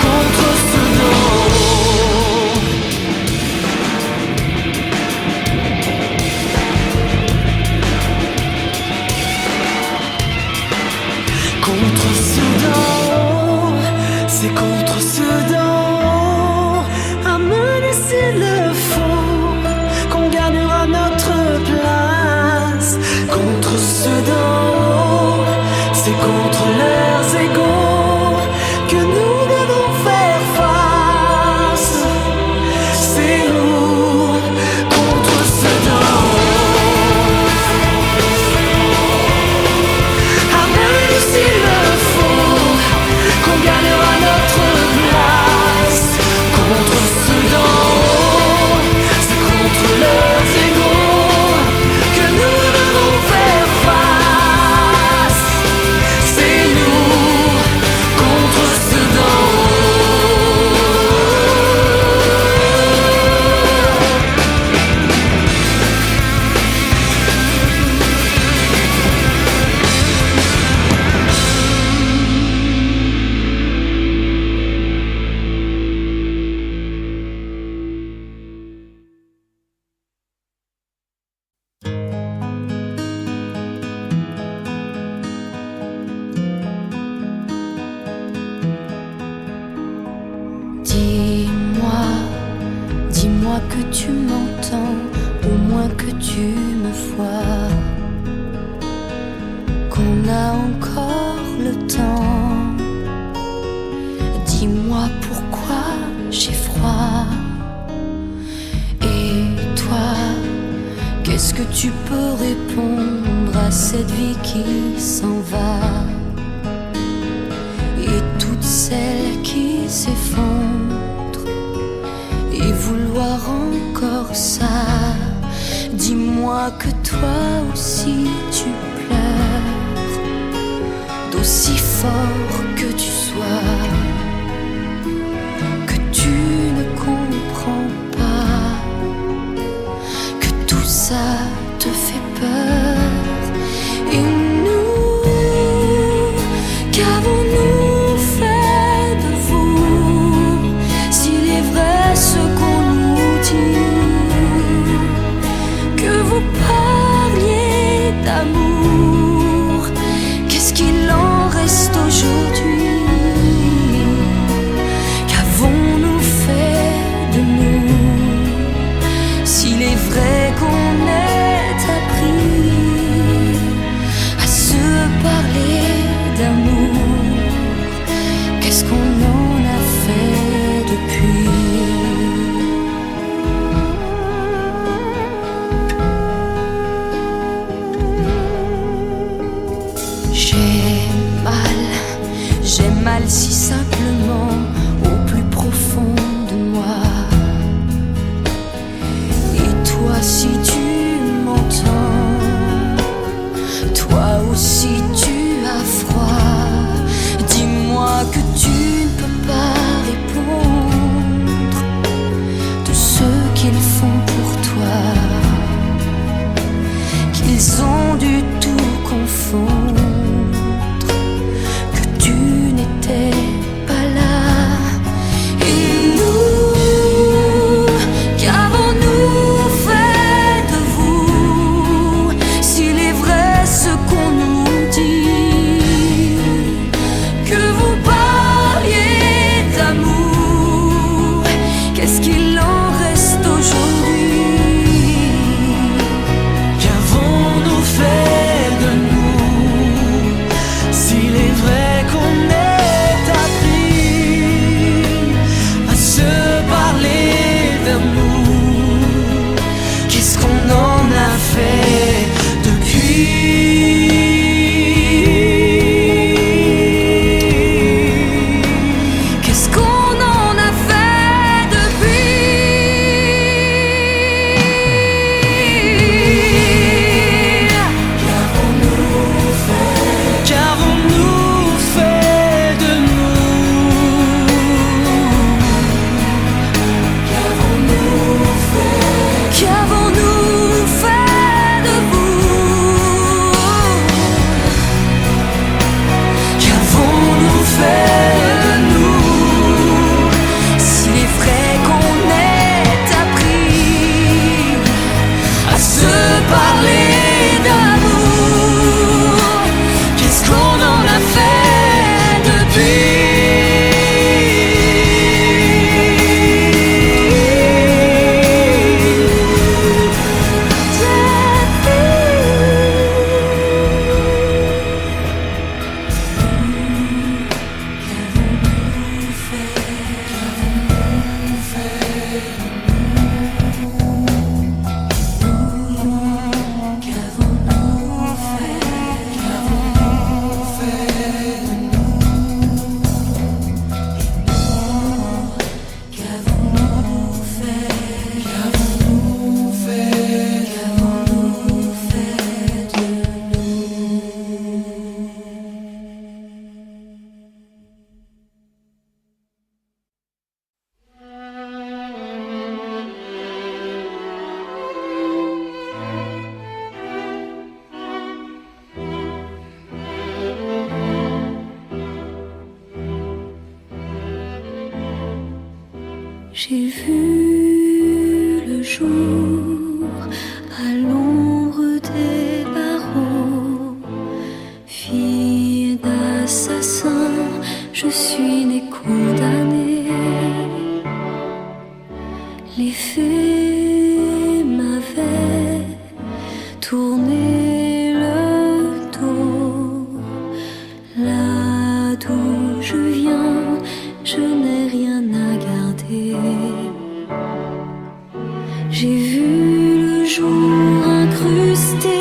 Contre ce Dis-moi, dis-moi que tu m'entends, au moins que tu me vois, qu'on a encore le temps. Dis-moi pourquoi j'ai froid. Et toi, qu'est-ce que tu peux répondre à cette vie qui s'en va et toutes celles qui s'effondrent, et vouloir encore ça? Dis-moi que toi aussi tu pleures, d'aussi fort que tu sois, que tu ne comprends pas, que tout ça te fait peur. Et nous, qu'avons-nous fait de vous, s'il est vrai ce qu'on nous dit, que vous parliez d'amour? Qu'est-ce qu'il en reste aujourd'hui? Qu'avons-nous fait de nous, s'il est vrai qu'on ait appris à se parler d'amour? Qu'est-ce qu'on en a fait depuis? J'ai mal si simplement au plus profond de moi. Et toi, si tu m'entends, toi aussi tu as froid. Dis-moi que tu ne peux pas répondre de ce qu'ils font pour toi, qu'ils ont dû tout confondre, que tu n'étais pas là. Et nous, qu'avons-nous fait de vous, s'il est vrai ce qu'on nous dit, que vous parliez d'amour? Qu'est-ce qu'il en reste aujourd'hui? Qu'avons-nous fait de nous, s'il est vrai qu'on ait appris à se parler d'amour? Qu'est-ce qu'on en a fait depuis? Qu'est-ce qu'on en a fait depuis? Qu'avons-nous fait de nous? Qu'avons-nous fait de vous? Qu'avons-nous fait de nous, S'il est vrai qu'on ait appris à se parler d'amour? qu'est-ce qu'on en a fait depuis? J'ai vu le jour à l'ombre des barreaux, fille d'assassin, je suis née condamnée. fait m'avait tourné le dos. Là d'où je viens, je n'ai rien à garder. J'ai vu le jour incrusté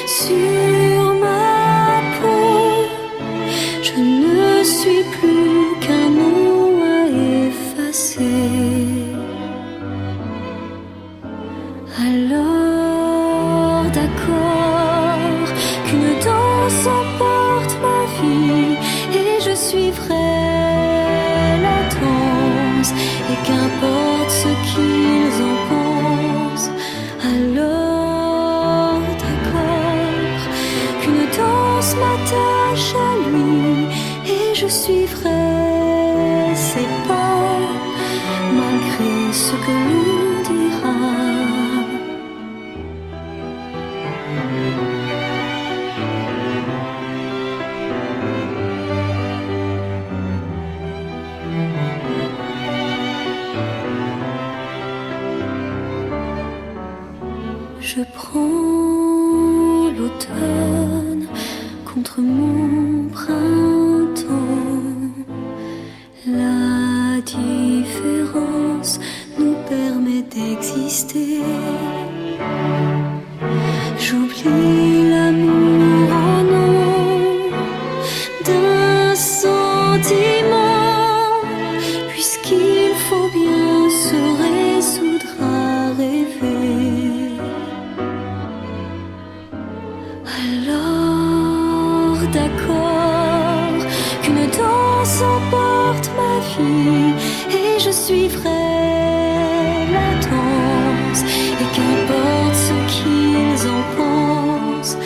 sur ma peau. Je ne suis plus qu'un nom à effacer. Alors d'accord qu'une danse emporte ma vie et je suivrai la danse et qu'importe ce qu'ils en pensent. Alors d'accord qu'une danse m'attache à lui et je suivrai ses pas malgré ce que l'on dira. Je prends l'automne contre mon printemps. La différence nous permet d'exister. J'oublie l'amour au nom d'un sentiment, puisqu'il faut bien se résoudre à rêver. Alors d'accord qu'une danse emporte ma vie et je suivrai la danse et qu'importe ce qu'ils en pensent.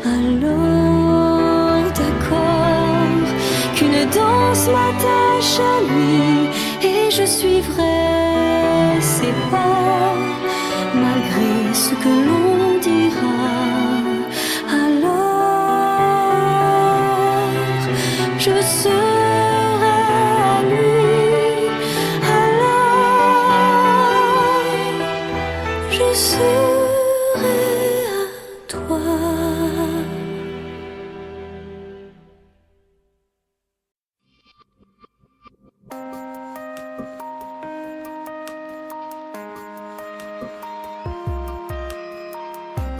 Alors d'accord qu'une danse m'attache à lui et je suivrai ses pas malgré ce que l'on dira. Je serai à lui, alors je serai à toi.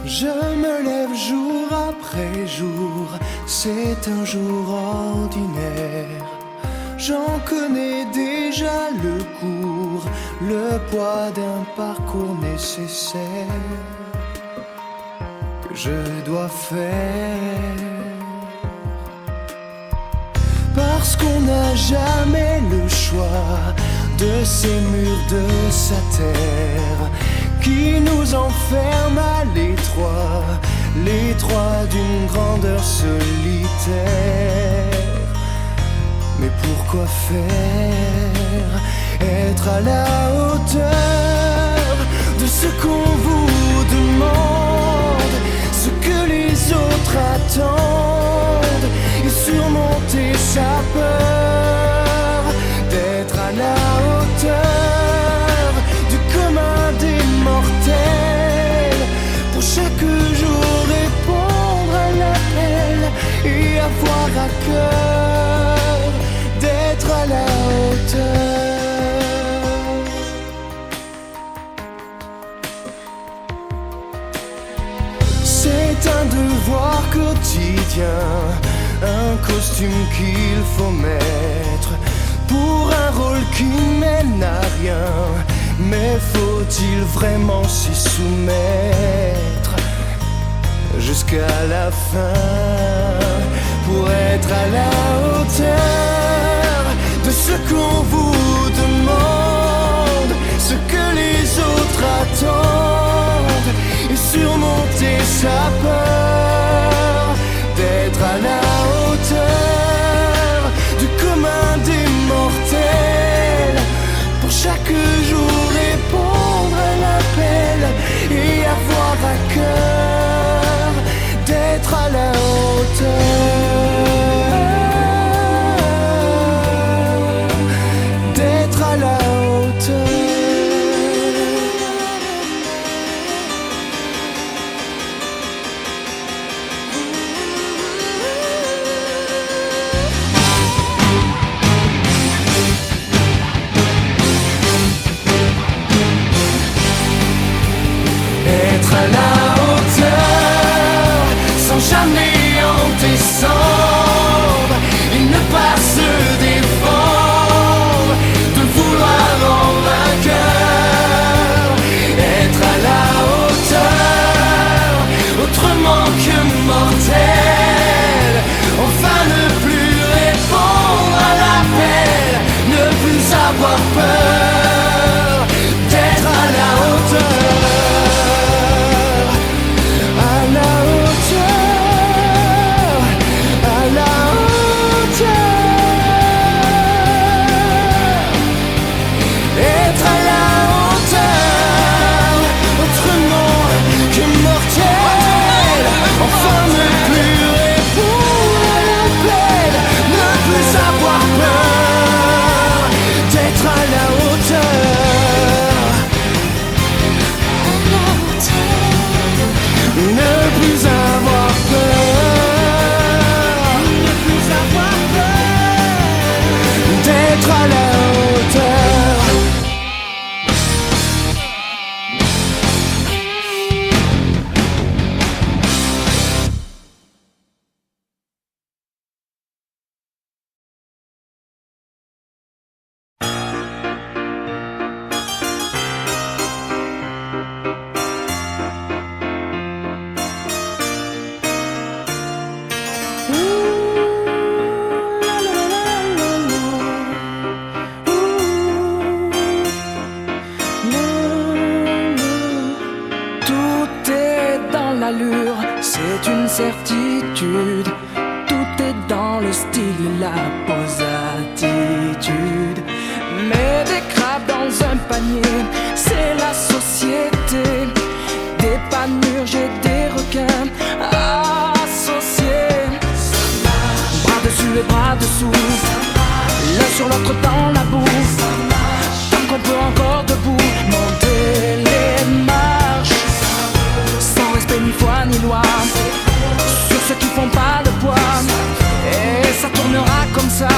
Je me lève jour après jour, c'est un jour ordinaire. J'en connais déjà le cours, le poids d'un parcours nécessaire que je dois faire. Parce qu'on n'a jamais le choix de ces murs de sa terre qui nous enferme à l'étroit, l'étroit d'une grandeur solitaire. Mais pourquoi faire? Être à la hauteur de ce qu'on vous demande, ce que les autres attendent, et surmonter sa peur d'être à la hauteur du commun des mortels. Pour chaque jour répondre à l'appel et avoir à cœur d'être à la hauteur. C'est un devoir quotidien, un costume qu'il faut mettre pour un rôle qui mène à rien. Mais faut-il vraiment s'y soumettre jusqu'à la fin pour être à la hauteur de ce qu'on vous demande, ce que les autres attendent, et surmonter sa peur d'être à la hauteur du commun des mortels. Pour chaque jour répondre à l'appel et avoir à cœur d'être à la hauteur, peur d'être à la hauteur, à la hauteur, à la hauteur. Être à la hauteur, autrement que mortel, enfin ne plus répondre à l'appel, ne plus avoir peur d'être à la hauteur, ne plus avoir peur, ne plus avoir peur d'être à la hauteur. Tout est dans l'allure, c'est une certitude. Tout est dans le style, la pose attitude. Mais des crabes dans un panier, c'est la société. Des panurges et des requins associés. Bras dessus et bras dessous, l'un sur l'autre dans la boue. Tant qu'on peut encore debout, monter les marches, sans respect ni foi ni loi, sur ceux qui font pas le poids. Et ça tournera comme ça,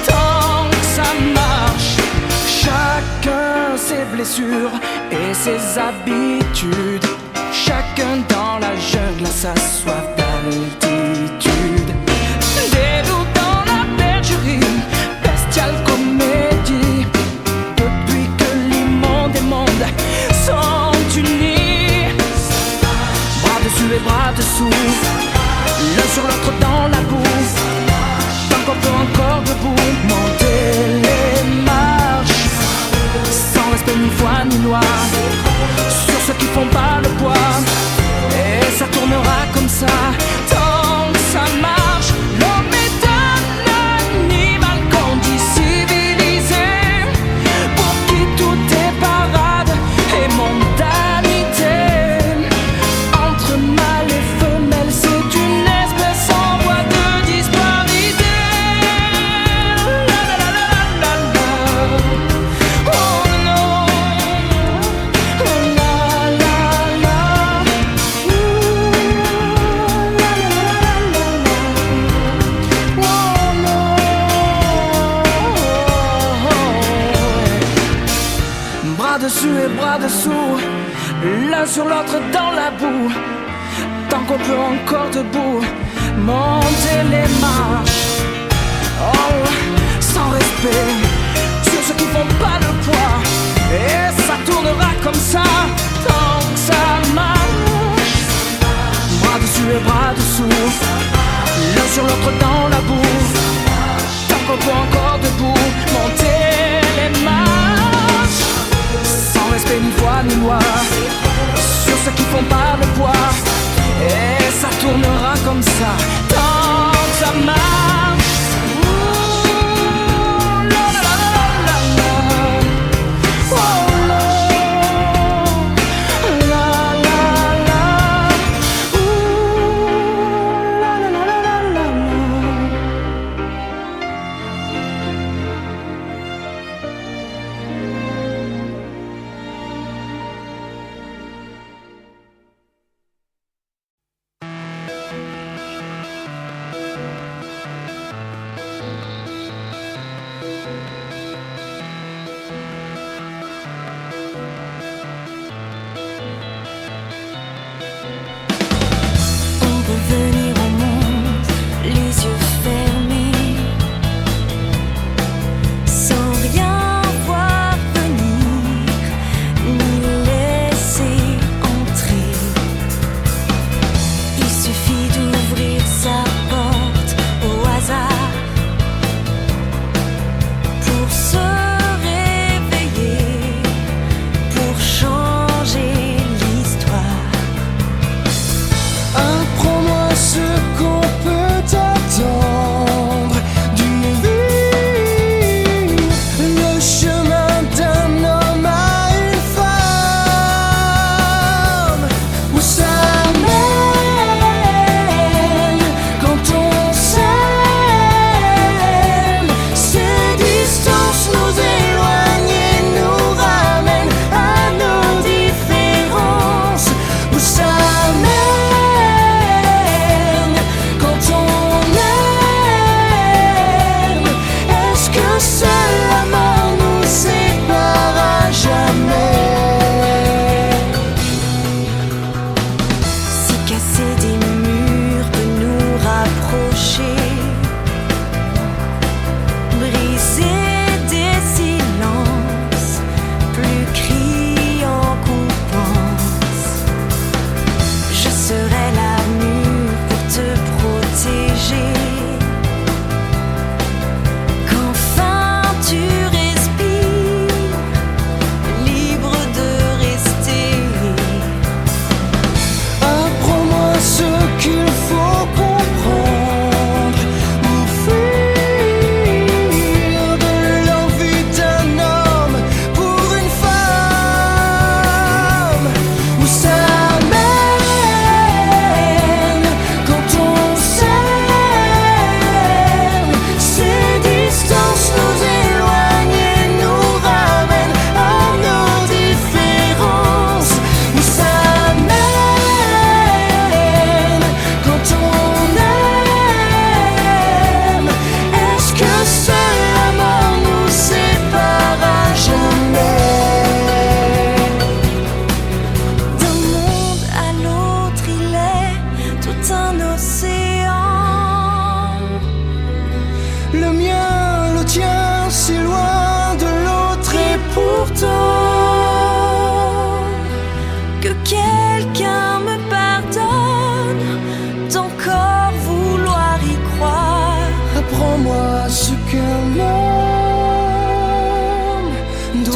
tant que ça marche. Chacun ses blessures et ses habitudes, chacun dans la jungle a sa soif d'altitude. Des loups dans la bergerie, bestiale comédie. Depuis que l'immonde et monde sont unis, bras dessus et bras dessous, l'un sur l'autre dans la boue. Tant qu'on peut encore debout, monter les marches, sans respect ni foi ni loi, sur ceux qui font pas le poids. Et ça tournera comme ça, tant que ça marche. L'homme est un animal qu'on dit civilisé, pour qui tout est parade et mondanité. Entre mâle et femelle, c'est une espèce en voie de disparité. La la la la la la. Oh non. Oh la la la. Ouh. La la la la la. Oh non. Bras dessus et bras dessous, l'un sur l'autre dans la boue. Tant qu'on peut encore debout, monter les marches. Oh, sans respect, sur ceux qui font pas le poids. Et ça tournera comme ça, tant que ça marche. Bras dessus et bras dessous, l'un sur l'autre dans la boue. Tant qu'on peut encore debout, monter les marches. Sans respect ni foi ni loi, sur ceux qui font pas le poids. Et ça tournera comme ça, tant que ça marche. Ouh, la la la la la la. Oh la, la la la. Ouh, la la la la la la.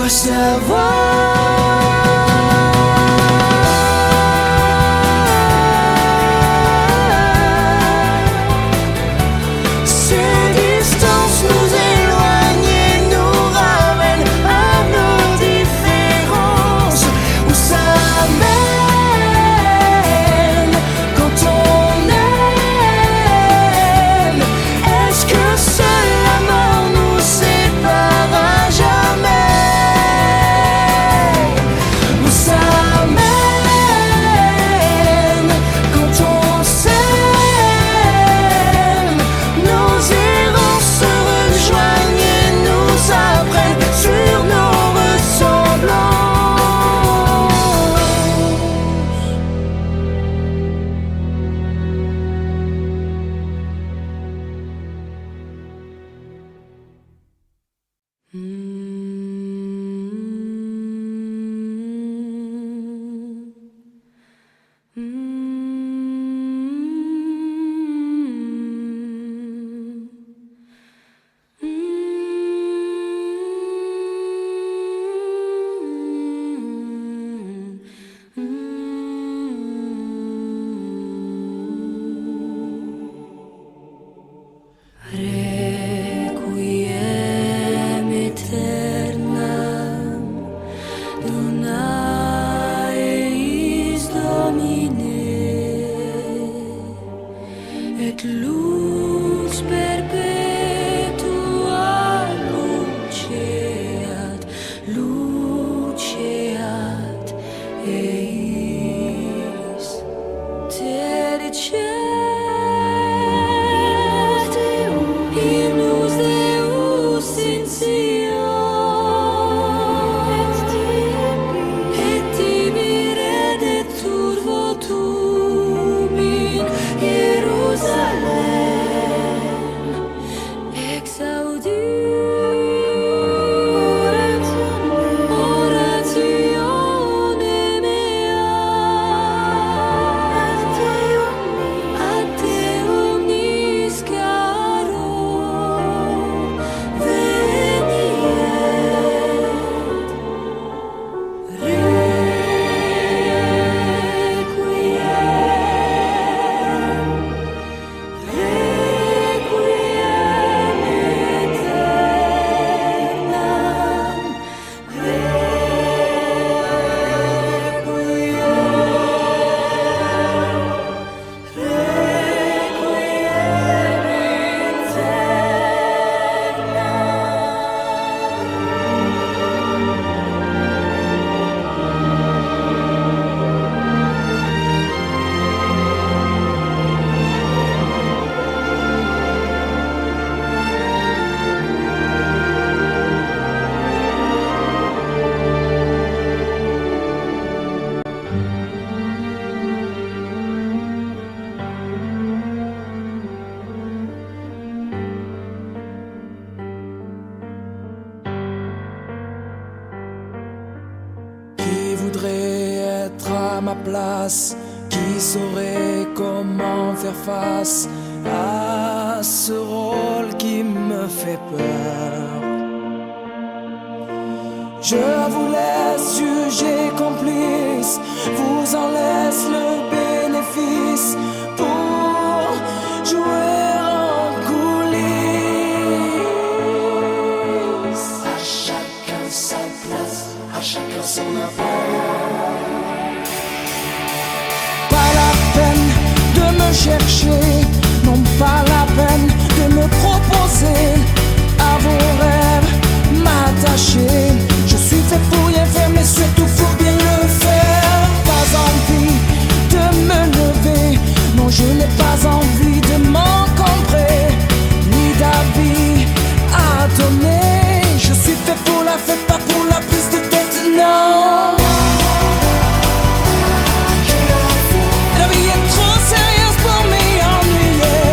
dois savoir. Qui saurait comment faire face à ce rôle qui me fait peur. Je vous laisse juger complice, vous en laisse le bénéfice pour jouer en coulisses. À chacun sa place, à chacun son affaire. Chercher, non pas la peine de me proposer à vos rêves, m'attacher. Je suis fait pour rien faire, mais surtout faut bien le faire. Pas envie de me lever, non je n'ai pas envie de m'encombrer, ni d'avis à donner. Je suis fait pour la fête, pas pour la prise de tête, non. La vie est trop sérieuse pour m'y ennuyer.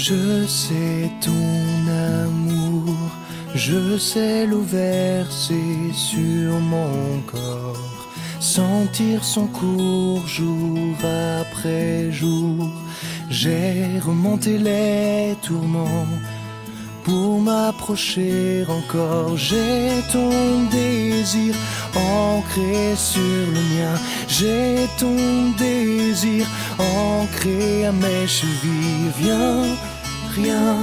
Je sais ton amour, je sais l'eau versée sur mon corps, sentir son cours jour après jour. J'ai remonté les tourments pour m'approcher encore. J'ai ton désir ancré sur le mien. J'ai ton désir ancré à mes chevilles. Viens, rien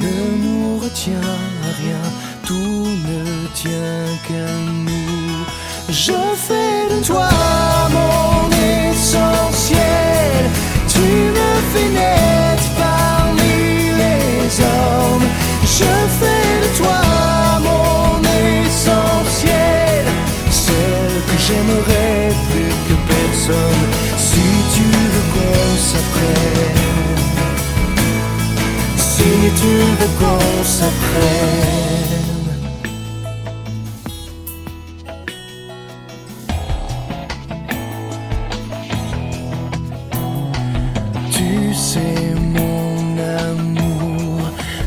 ne nous retient, rien, tout ne tient qu'à nous. Je fais de toi mon essentiel. Tu me fais naître parmi les hommes. Je fais de toi mon essentiel, celle que j'aimerais plus que personne. Si tu veux qu'on s'apprenne, si tu veux qu'on s'apprenne. Tu sais mon amour,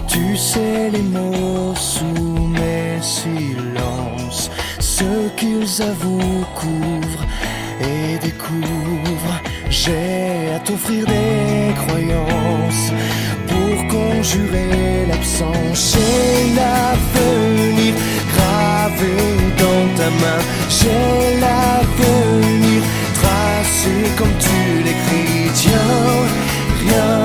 tu sais les mots sous mes silences, ce qu'ils avouent, couvrent et découvrent. J'ai à t'offrir des croyances pour conjurer l'absence. J'ai l'avenir gravé dans ta main. J'ai l'avenir tracé comme tu l'écris. Tiens, rien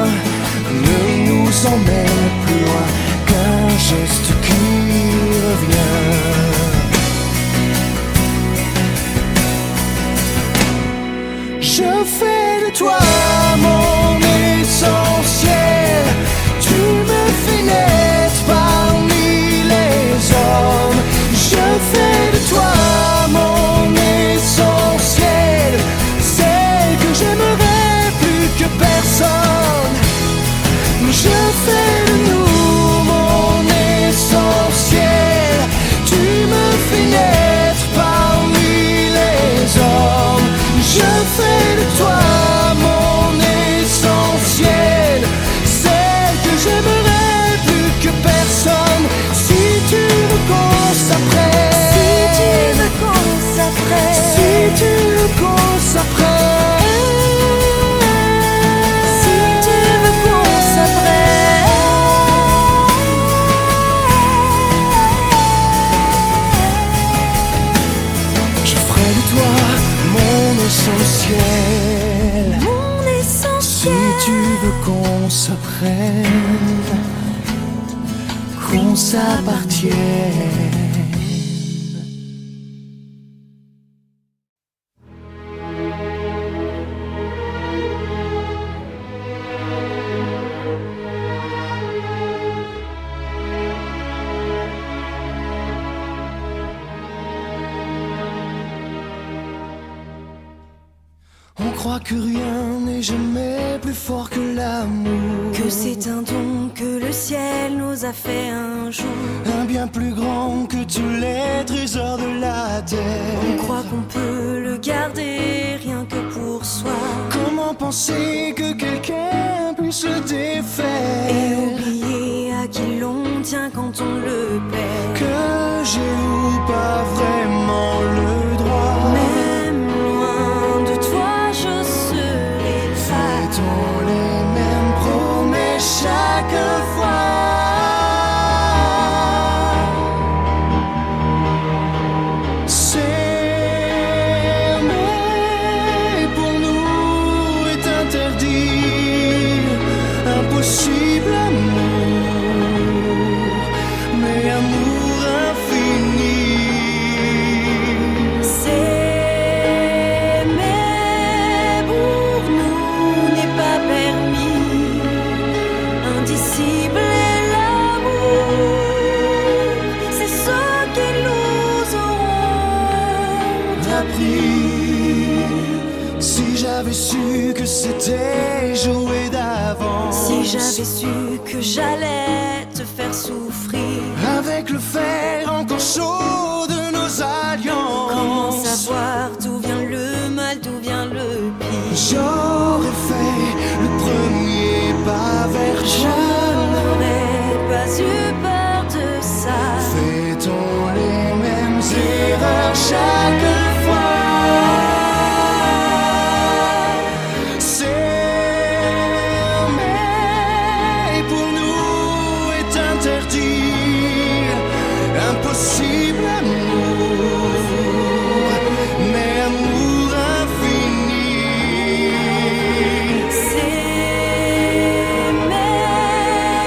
ne nous emmène plus loin qu'un geste qui revient. Je fais de toi mon essentiel. Tu me fais naître parmi les hommes. Je fais de toi mon essentiel, celle que j'aimerais plus que personne. Je fais de nous mon essentiel. Tu me fais naître parmi les hommes. Je fais de toi mon essentiel, celle que j'aimerais plus que personne. Si tu veux qu'on s'apprenne, si tu veux qu'on s'apprenne, si tu veux qu'on s'apprenne, si tu veux qu'on s'apprenne. Je ferai de toi mon essentiel, Mon essentiel. si tu veux qu'on s'apprenne, qu'on s'appartienne. On croit que rien n'est jamais plus fort que l'amour, Que c'est un don que le ciel nous a fait un jour. un bien plus grand que tous les trésors de la terre. On croit qu'on peut le garder rien que pour soi. Comment penser que quelqu'un puisse se défaire Et oublier à qui l'on tient quand on le perd. Que j'ai ou pas vraiment le droit. Même loin de toi, je serai là. Fait-on les mêmes promesses chaque fois? S'aimer pour nous est interdit, impossible amour, mais amour infini. S'aimer pour nous n'est pas permis. Indicible est l'amour, c'est ce qui nous auront Appris. Si j'avais su que c'était joué d'avance, Si j'avais su que j'allais te faire souffrir, avec le fer encore chaud de nos alliances, comment savoir d'où vient le mal, d'où vient le pire? j'aurais fait le premier pas vers Je n'aurais pas eu peur de ça. Fait-on les mêmes erreurs chaque fois? S'aimer pour nous est interdit, impossible amour, mais amour infini. S'aimer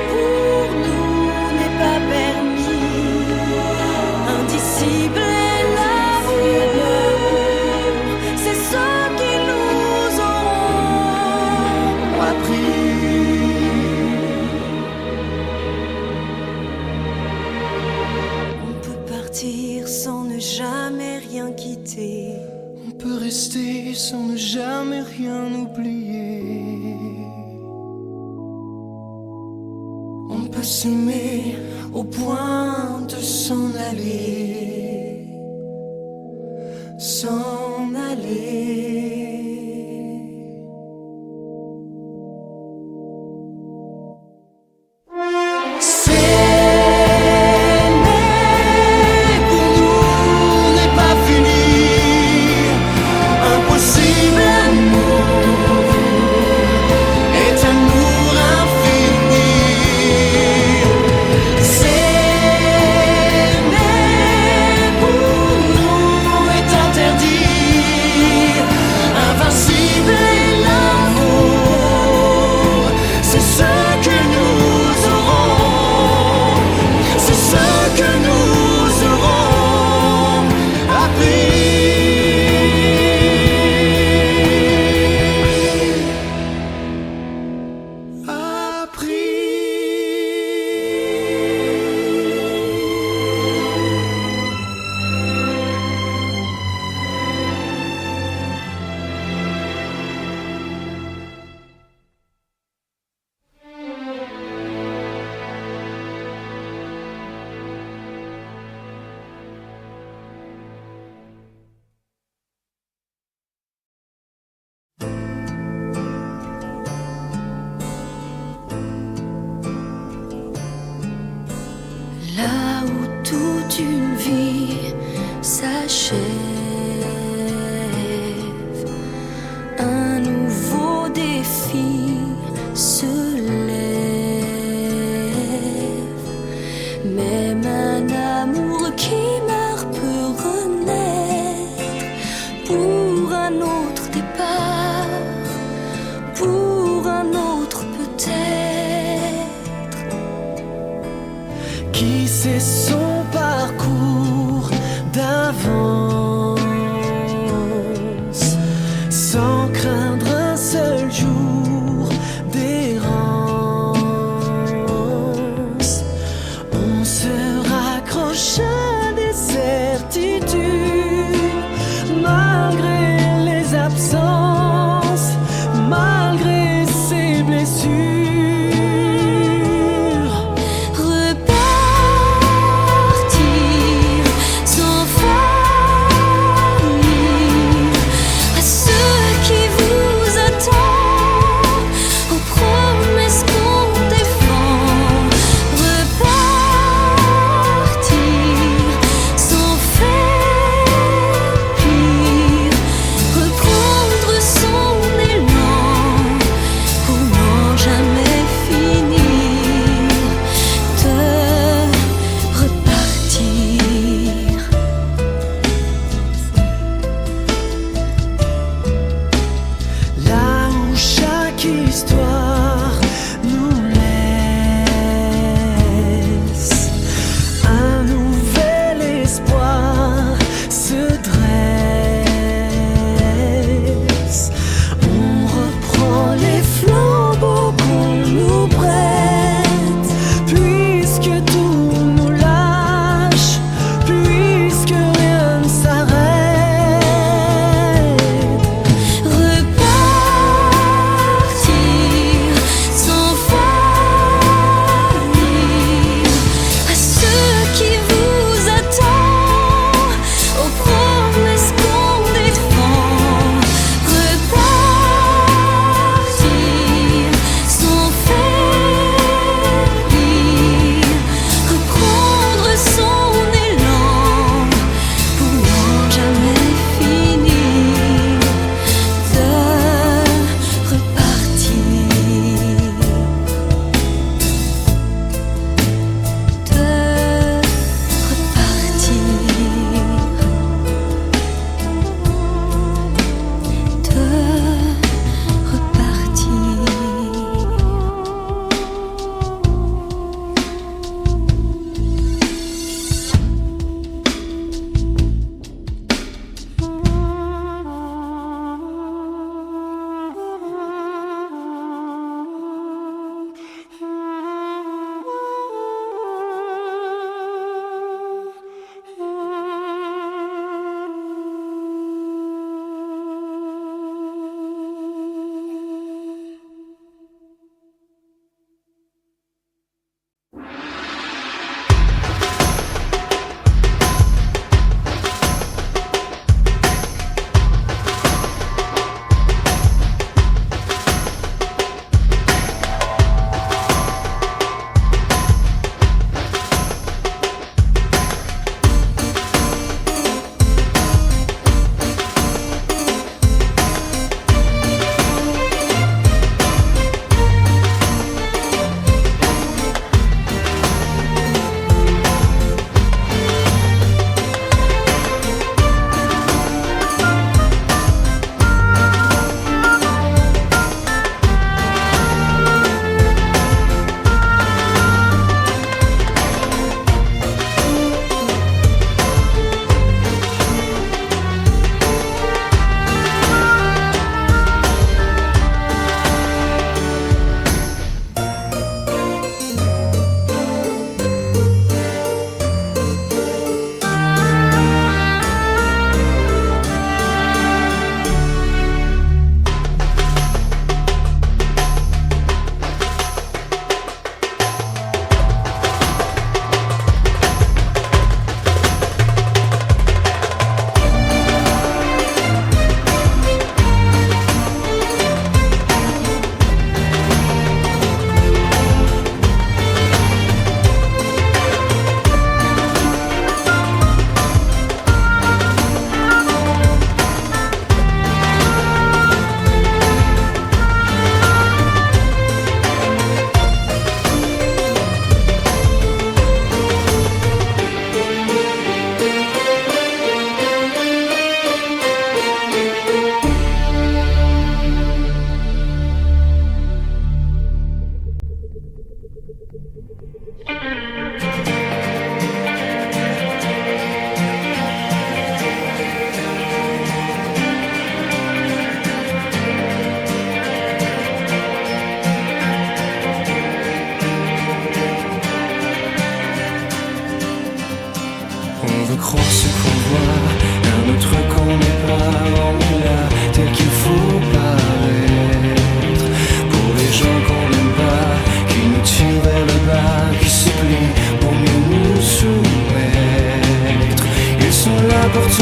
pour nous n'est pas permis, indicible est l'amour, c'est ce qui nous ont appris. On peut partir sans ne jamais rien quitter. On peut rester sans ne jamais rien oublier. On peut s'aimer au point de s'en aller, s'en aller. S'aimer pour nous n'est pas fini, impossible amour est amour infini. S'aimer pour nous est interdit,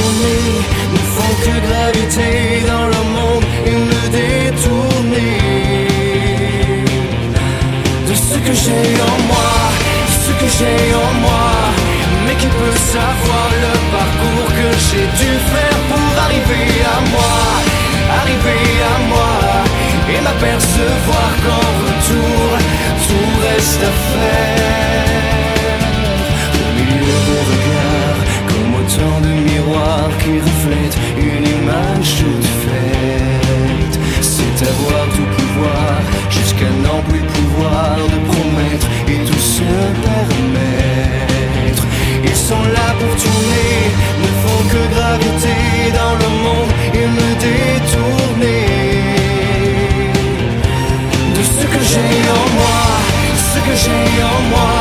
tourner, ne font que graviter dans le monde et me détourner de ce que j'ai en moi, ce que j'ai en moi. Mais qui peut savoir le parcours que j'ai dû faire pour arriver à moi, et m'apercevoir qu'en retour, tout reste à faire. Au milieu de mon regard, comme autant de miroirs qui reflètent une image toute faite. C'est avoir tout pouvoir, jusqu'à n'en plus pouvoir de promettre et tout se permettre. Ils sont là pour tourner, ne font que graviter dans le monde et me détourner de ce que j'ai en moi, ce que j'ai en moi.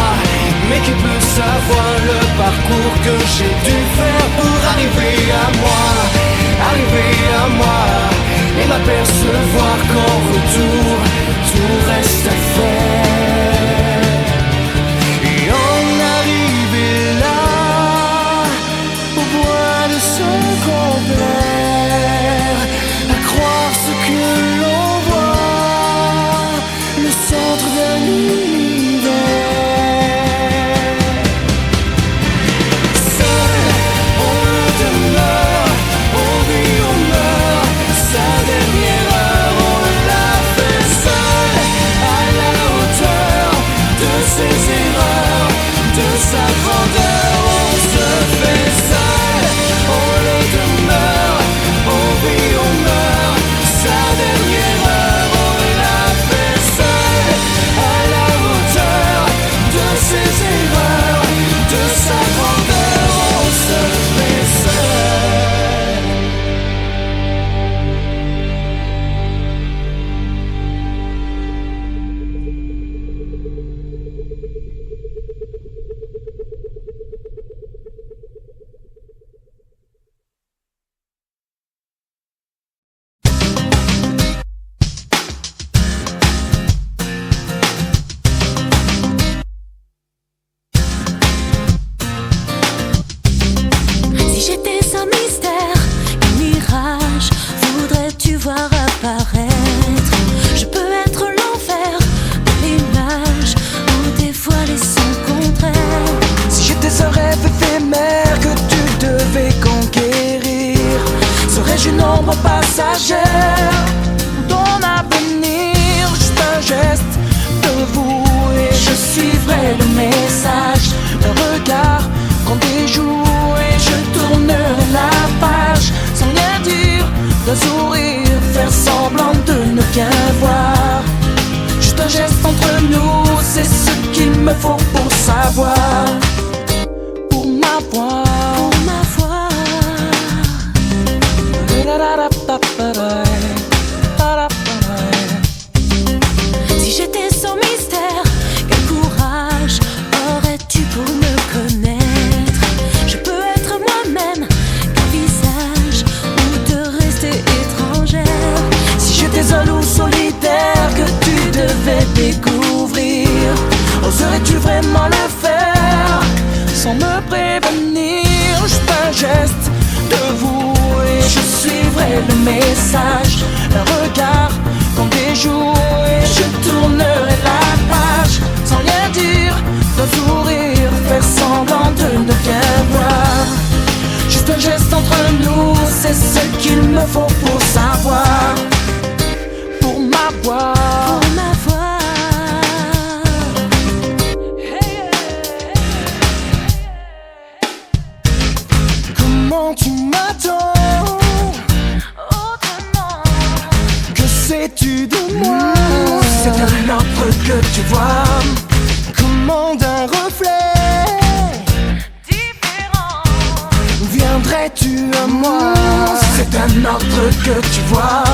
Mais qui peut savoir le parcours que j'ai dû faire pour arriver à moi, et m'apercevoir qu'en retour, tout reste à faire. Et en arriver là, au bois de son complet, à croire ce que l'on voit, le centre de l'univers. Seul, on le demeure, on vit, on meurt, sa dernière heure, on l'a fait seul, à la hauteur de ses erreurs, de sa grandeur. On se fait seul, on le demeure, on vit, on meurt, sa dernière heure, on l'a fait seul, à la hauteur de ses erreurs, de sa grandeur. On se fait seul. Si j'étais un mystère, un mirage, voudrais-tu voir apparaître? Je peux être l'enfer, l'image, ou dévoiler son contraire. Si j'étais un rêve éphémère que tu devais conquérir, serais-je une ombre passagère? Ton avenir, juste un geste de vous, et je suivrai le message. Un regard qu'on déjoue et je tournerai la page, sans rien dire, d'un sourire, faire semblant de ne rien voir. Juste un geste entre nous, c'est ce qu'il me faut pour savoir. Pour m'avoir, Pour m'avoir, si j'étais sans mystère, quel courage aurais-tu pour me connaître? Je peux être moi-même, qu'un visage, ou de rester étrangère. si j'étais un loup solitaire que tu devais découvrir, oserais-tu vraiment le faire sans me prévenir? Juste un geste de vous et je suivrai le message. Un regard qu'on déjoue et je tournerai la page, sans rien dire, d'un sourire, faire semblant de ne rien voir. Juste un geste entre nous, c'est ce qu'il me faut pour savoir. Pour m'avoir, Pour m'avoir, comment tu m'attends? autrement, Que sais-tu de moi? C'est un autre que tu vois, comment d'un reflet différent, viendrais-tu à moi? C'est un autre que tu vois,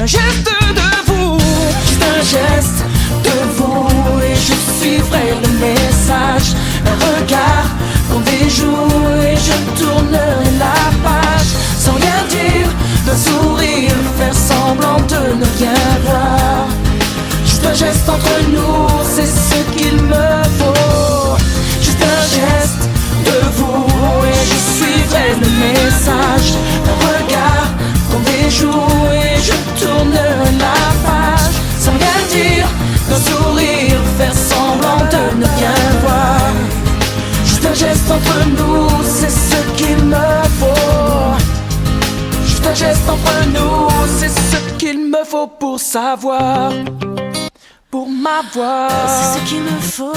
un geste de vous, juste un geste de vous, et je suivrai le message. Un regard qu'on déjoue et je tournerai la page, sans rien dire, d'un sourire, faire semblant de ne rien voir. Juste un geste entre nous, c'est ce qu'il me faut. Juste un geste de vous et je suivrai le message. reste entre nous. C'est ce qu'il me faut pour savoir, pour m'avoir. C'est ce qu'il me faut.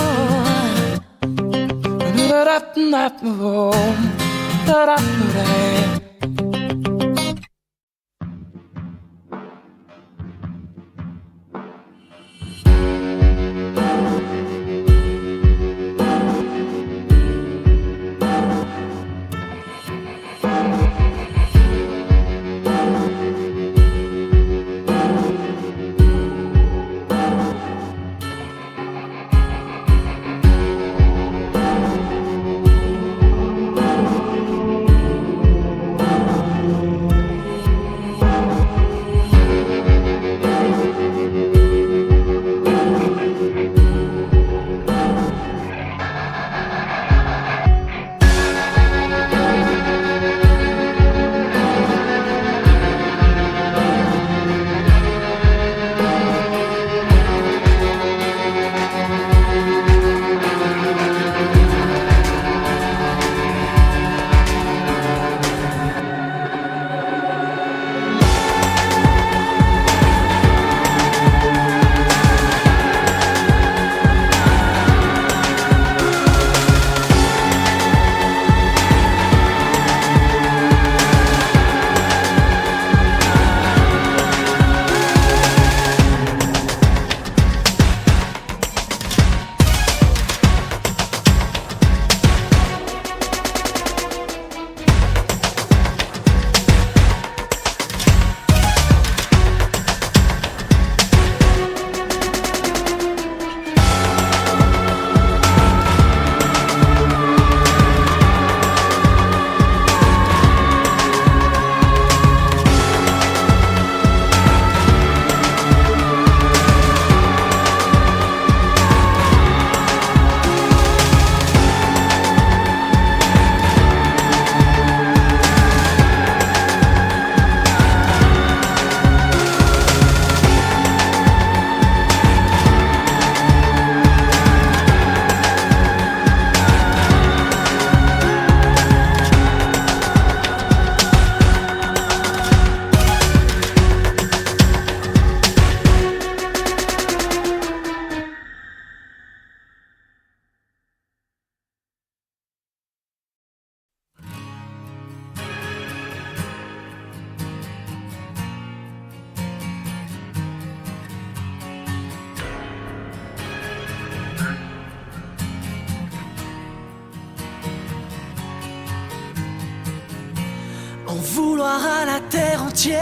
En vouloir à la terre entière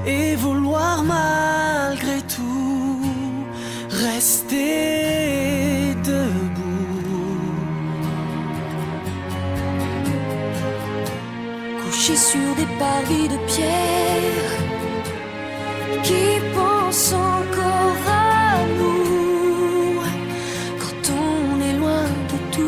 et vouloir malgré tout rester debout. Couché sur des parvis de pierre, qui pense encore à nous quand on est loin de tout.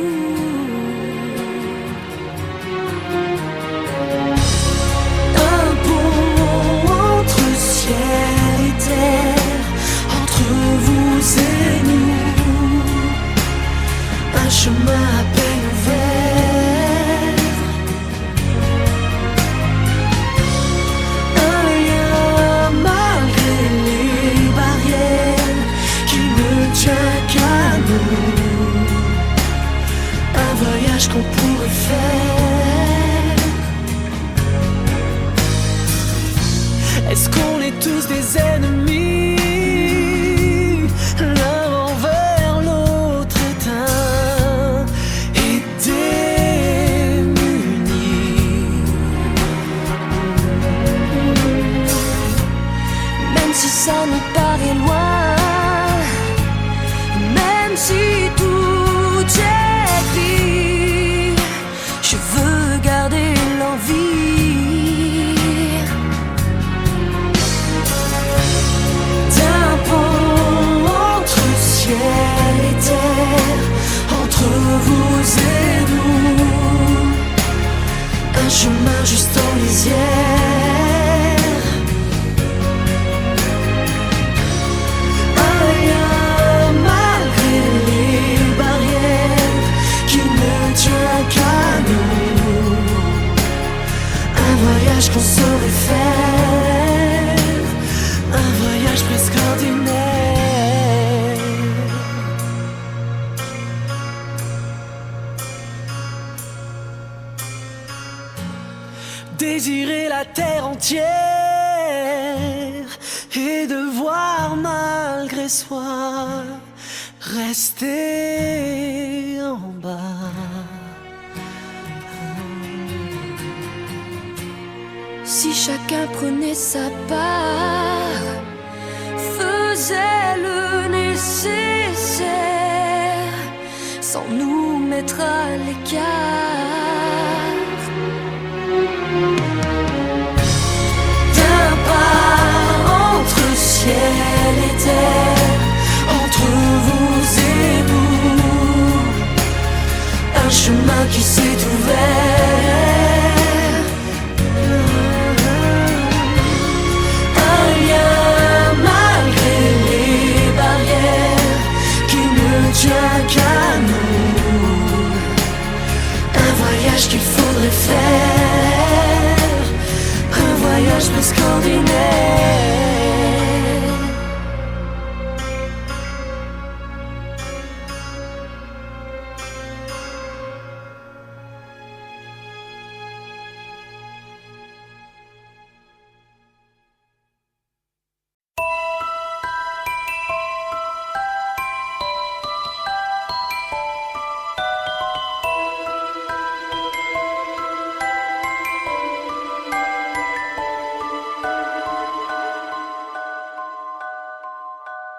Un pont entre ciel et terre, entre vous et nous, un chemin à peine ouvert, un lien malgré les barrières qui ne tient qu'à nous, un voyage qu'on pourrait faire. Est-ce qu'on est tous des ennemis, l'un envers l'autre éteint et démunis? Même si ça nous paraît loin, même si tout est gris, je veux garder l'envie d'un pont entre ciel et terre, entre vous et nous, un chemin juste en lisière, un lien malgré les barrières qui ne tient qu'à nous, un voyage Sache qu'on saurait faire un voyage presque ordinaire. Désirer la terre entière et devoir malgré soi rester en bas. Si chacun prenait sa part, faisait le nécessaire, sans nous mettre à l'écart. D'un pas entre ciel et terre, entre vous et nous, un chemin qui s'est ouvert, un lien malgré les barrières qui ne tient qu'à nous, un voyage qu'il faudrait faire, un voyage presque ordinaire.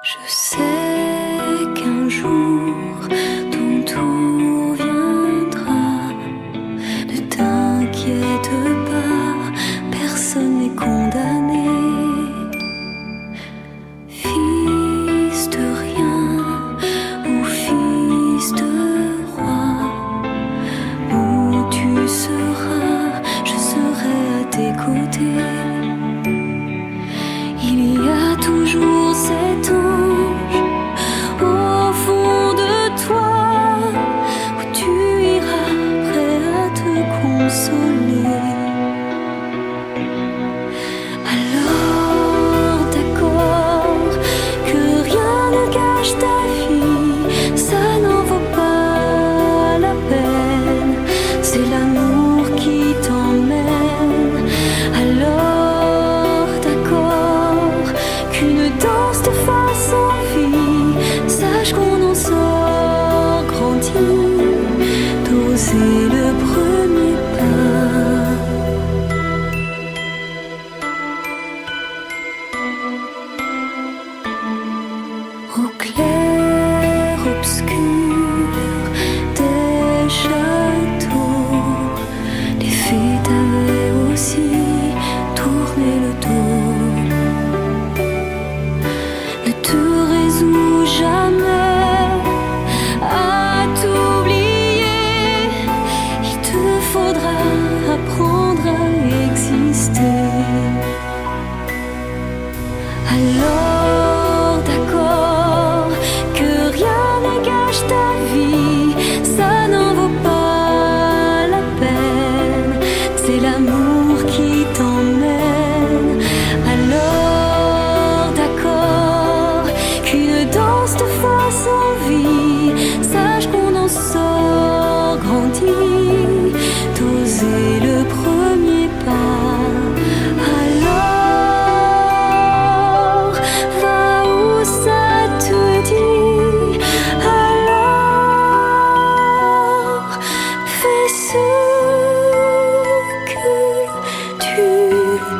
Je sais qu'un jour ton tour viendra. Ne t'inquiète pas, personne n'est condamné. Fils de rien ou fils de roi, où tu seras, je serai à tes côtés. Il y a toujours cet ange au fond de toi, où tu iras prêt à te consoler. Alors d'accord que rien ne gâche ta vie, ça n'en vaut pas la peine, c'est l'amour qui t'emmène. Alors d'accord qu'une danse te fasse envie, sache qu'on en sort grandi, d'oser le premier pas. Au clair obscur des châteaux, les fées t'avaient aussi tourné le dos. Ne te résous jamais à t'oublier, il te faudra apprendre à exister. Alors d'accord que rien ne gâche ta vie, ça n'en vaut pas la peine, c'est l'amour qui t'emmène. Alors d'accord qu'une danse te fasse envie, sache qu'on en sort grandi, d'oser le premier pas. Alors va où ça te dit, alors fais ce que tu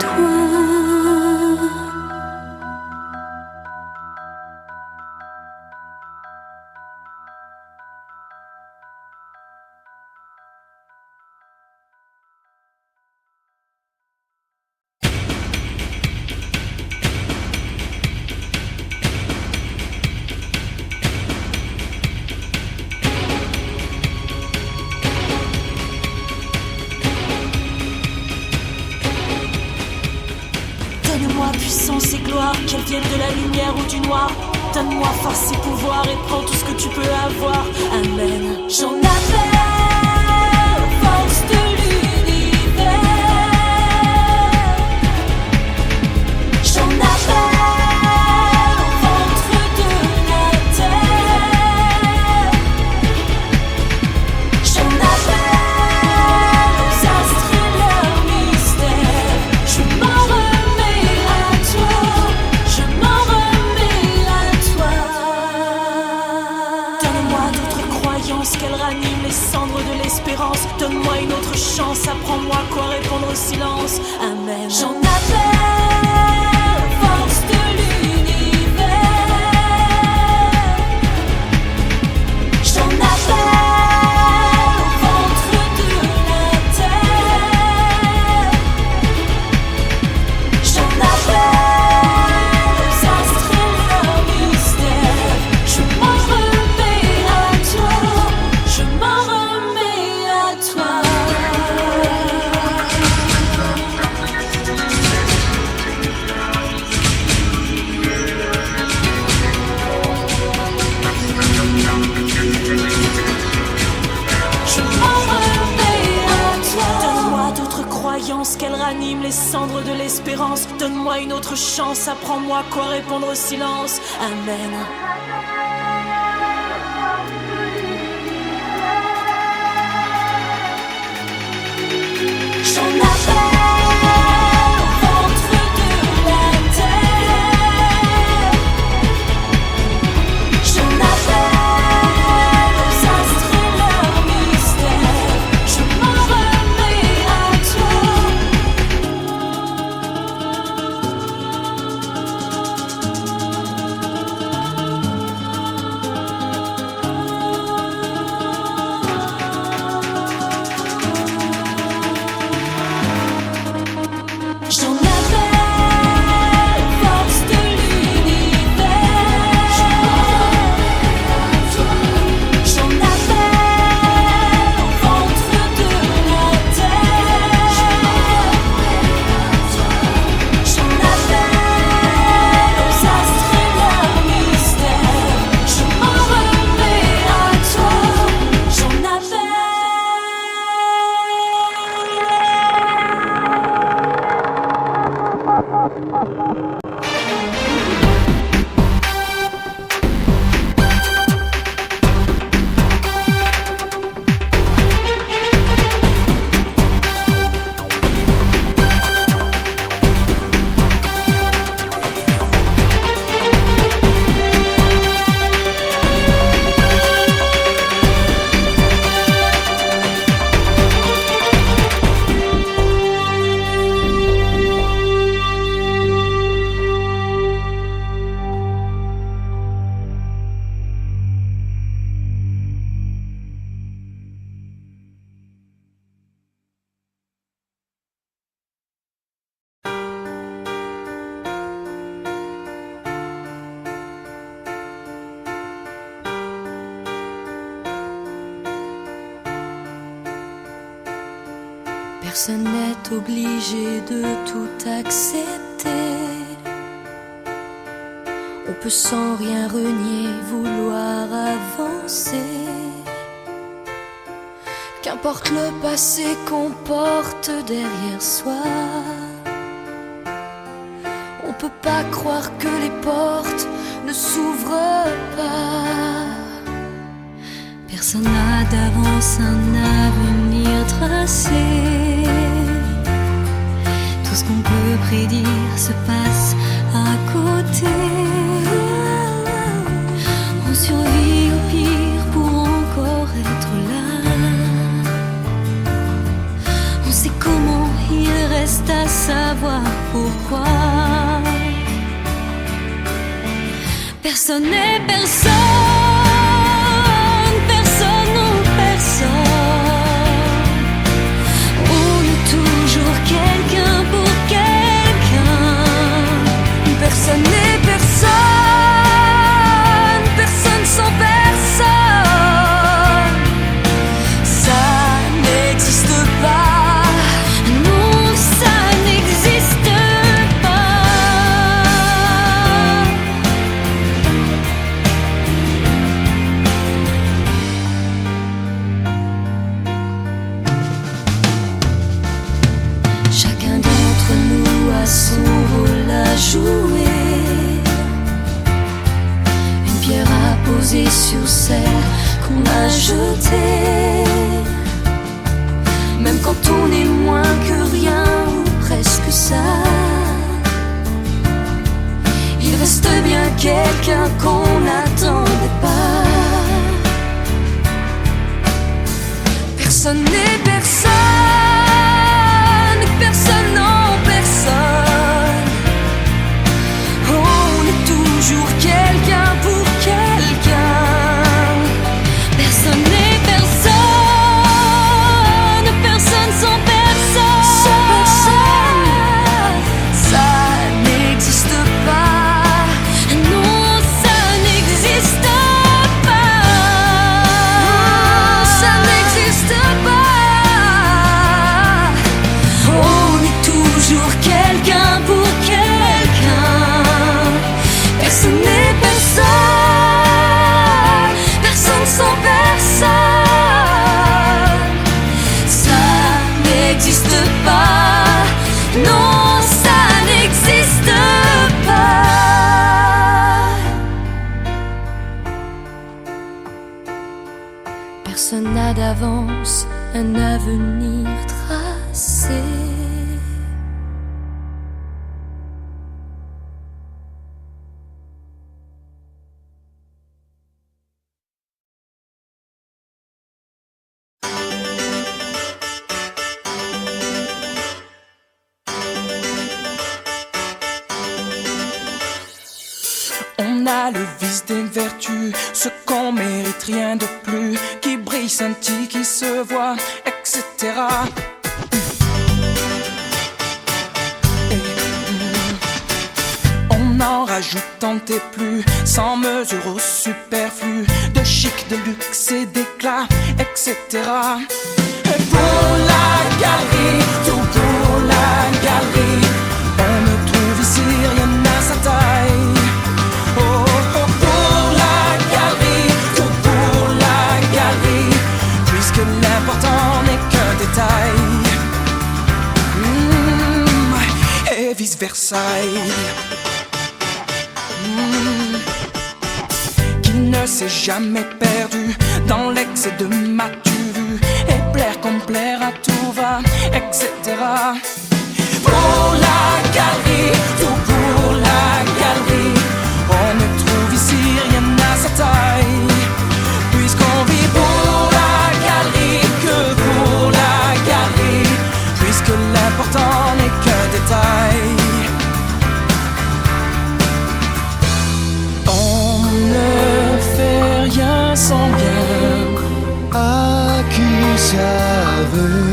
dois. Donne-moi puissance et gloire, qu'elles viennent de la lumière ou du noir. Donne-moi force et pouvoir et prends tout ce que tu peux avoir. Amen. J'en appelle, force de l'univers. au silence. Amen. J'en appelle, force de l'univers. J'en appelle au ventre de la terre. J'en appelle aux astres et leurs mystères. Je m'en remets à toi. Je m'en remets à toi. Je m'en remets à toi. Donne-moi d'autres croyances, qu'elles raniment les cendres de l'espérance. Donne-moi une autre chance, apprends-moi quoi répondre au silence. Amen. J'en appelle au ventre de la terre. J'en appelle aux astres et leurs mystères. Je m'en remets à toi. J'en appelle, force de l'univers. J'en appelle au ventre de la terre. J'en appelle aux astres et leurs mystères. Je m'en remets à toi. J'en appelle. Personne n'est obligé de tout accepter. On peut sans rien renier vouloir avancer. Qu'importe le passé qu'on porte derrière soi, on peut pas croire que les portes ne s'ouvrent pas. Personne n'a d'avance un avenir tracé. Tout ce qu'on peut prédire se passe à côté. On survit au pire pour encore être là. On sait comment, il reste à savoir pourquoi. Personne n'est personne. On est toujours quelqu'un pour quelqu'un. Personne n'est personne, personne sans personne. Ça n'existe pas, non, ça n'existe pas. Chacun d'entre nous a son rôle à jouer. Une pierre à poser sur celle qu'on a jetée. Même quand on est moins que rien ou presque ça, il reste bien quelqu'un qu'on n'attendait pas. Personne n'est personne, personne On a le vice des vertus, ce qu'on mérite, rien de plus, qui brille, scintille, qui se voit, etc. On en rajoute tant et plus, sans mesure au superflu, de chic, de luxe et d'éclat, etc. Et pour la galerie, tout pour la galerie, on ne trouve ici rien à sa taille. Oh, oh, pour la galerie, tout pour la galerie, puisque l'important n'est qu'un détail. Et vice versa. Qui ne s'est jamais perdu dans l'excès de m'as-tu vu, et plaire comme plaire à tout va, etc. Pour la galerie, tout pour la galerie, on ne trouve ici rien à sa taille, puisqu'on vit pour la galerie, que pour la galerie, puisque l'important n'est qu'un détail. On ne fait rien sans bien, À qui ça revient?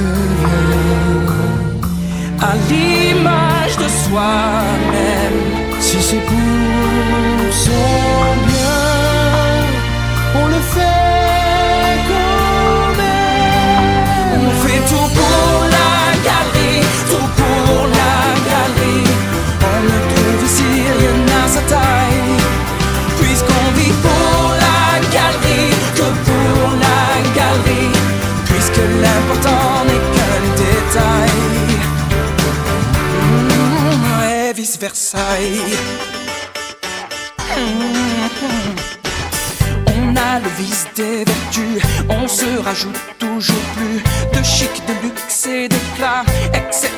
à l'image de soi-même. Si c'est pour son bien, on le fait quand même. On fait tout pour la galerie, tout pour la galerie, on ne trouve ici rien à sa taille, puisqu'on vit pour la galerie, que pour la galerie, puisque l'important n'est qu'un détail. Et vice versa. On a le vice des vertus, on se rajoute toujours plus de chic, de luxe et d'éclat, etc.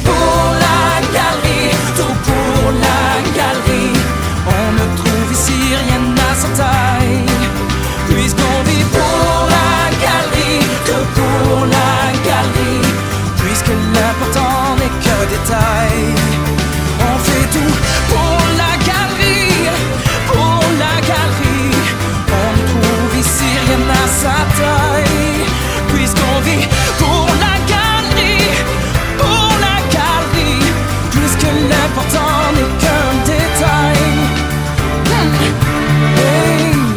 Pour la galerie, tout pour la galerie, on ne trouve ici rien à sa taille, puisqu'on vit pour la galerie, que pour la galerie, puisque l'important n'est qu'un détail. On fait tout pour la galerie, pour la galerie, on ne trouve ici rien à sa taille, puisqu'on vit pour la galerie, puisque l'important n'est qu'un détail.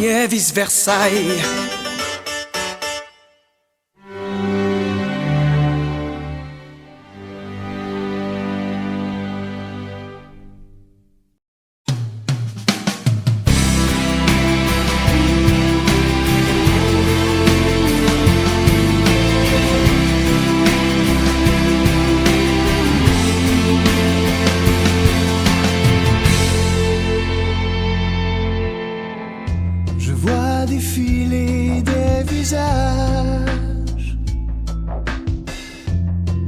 Et vice versa. Je vois défiler des visages,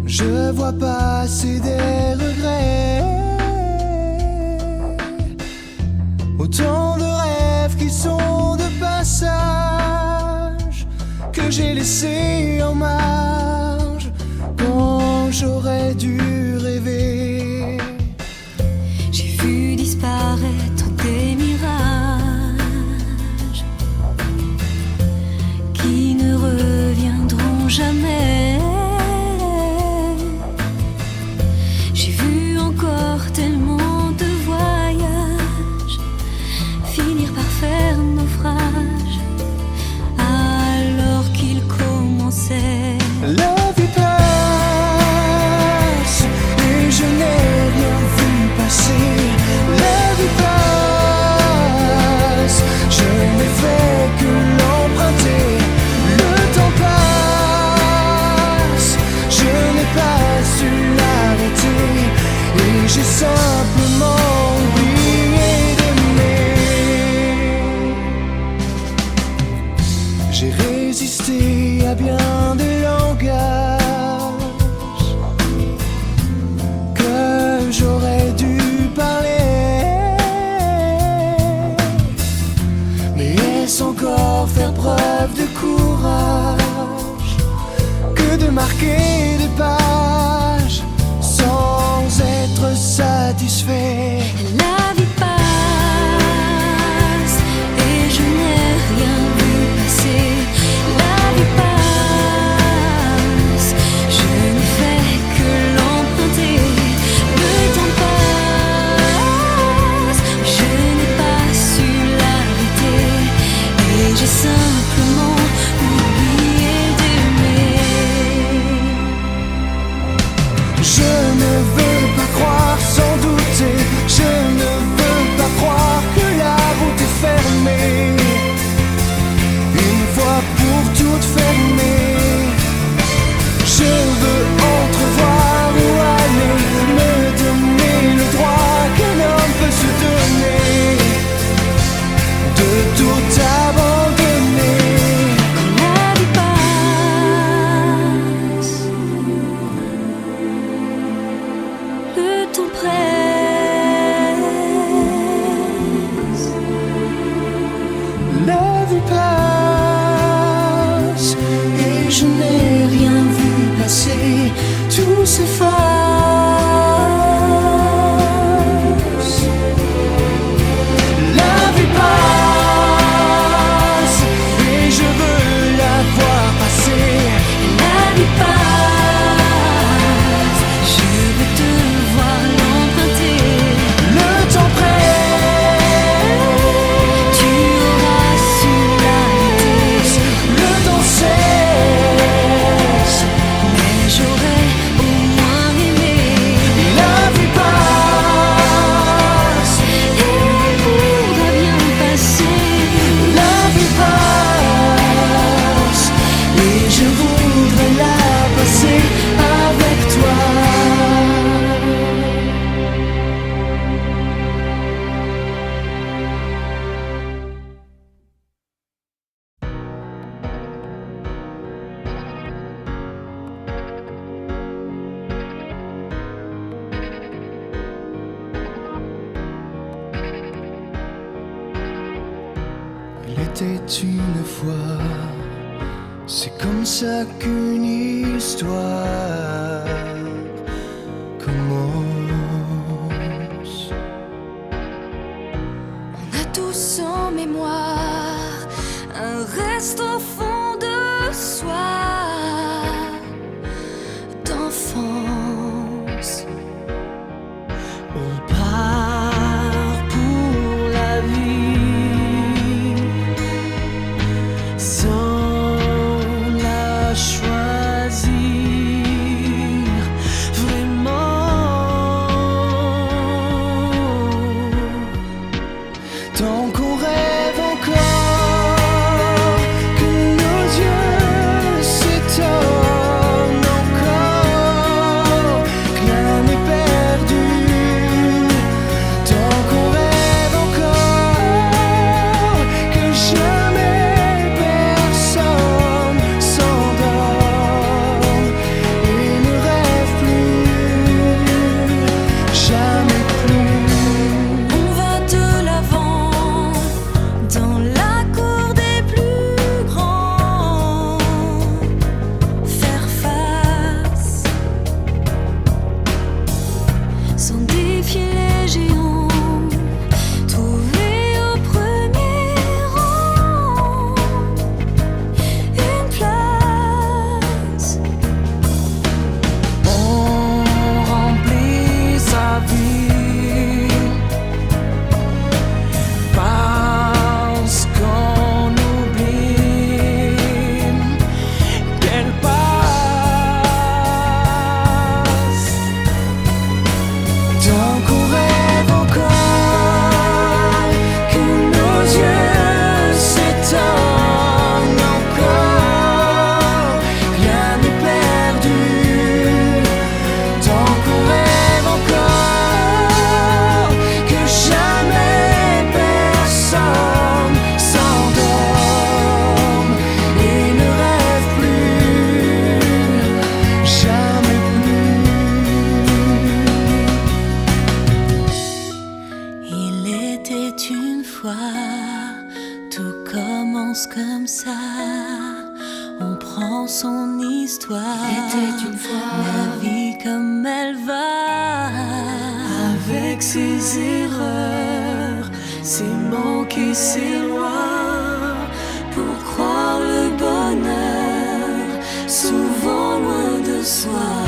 je vois passer des regrets, autant de rêves qui sont de passage, que j'ai laissés en marge quand j'aurais dû rêver. J'ai vu disparaître des mirages qui ne reviendront jamais. J'ai vu encore tellement de voyages finir par faire naufrage alors qu'ils commençaient. La vie passe et je n'ai rien vu passer. La vie passe, je n'ai fait que l'emprunter. Le temps passe, je n'ai pas su l'arrêter et j'ai simplement oublié d'aimer. J'ai résisté à bien des langages que j'aurais dû parler, mais est-ce encore faire preuve de courage que de marquer des pages sans être satisfait? La vie passe. tout s'efface. La vie passe et je veux la voir passer. La vie passe, je veux te voir l'emprunter. Le temps presse, Tu auras su l'arrêter. le temps cesse, Mais j'aurais au moins aimé. la vie passe, Et on pourra bien passer. la vie passe, et je voudrais la passer avec toi. Il était une fois, c'est comme ça qu'une histoire commence. On a tous en mémoire un reste au fond de soi d'enfance. On part pour la vie sans la choisir vraiment. Tant qu'on rêve encore, que nos yeux s'étonnent encore, que l'âme est perdue. Tant qu'on rêve encore, que jamais personne s'endort et ne rêve plus, jamais plus. On va de l'avant dans la cour des plus grands, faire face sans défier les géants, trouver au premier rang une place. On remplit sa vie parce qu'on oublie qu'elle passe. Tant qu'on rêve encore, que nos yeux s'étonnent encore, rien n'est perdu. Tant qu'on rêve encore, que jamais personne s'endorme et ne rêve plus, jamais plus. Il était une fois, tout commence comme ça. On prend son histoire. Était une fois. La vie comme elle va, Avec ses erreurs, ses manques et ses lois, pour croire le bonheur, souvent loin de soi.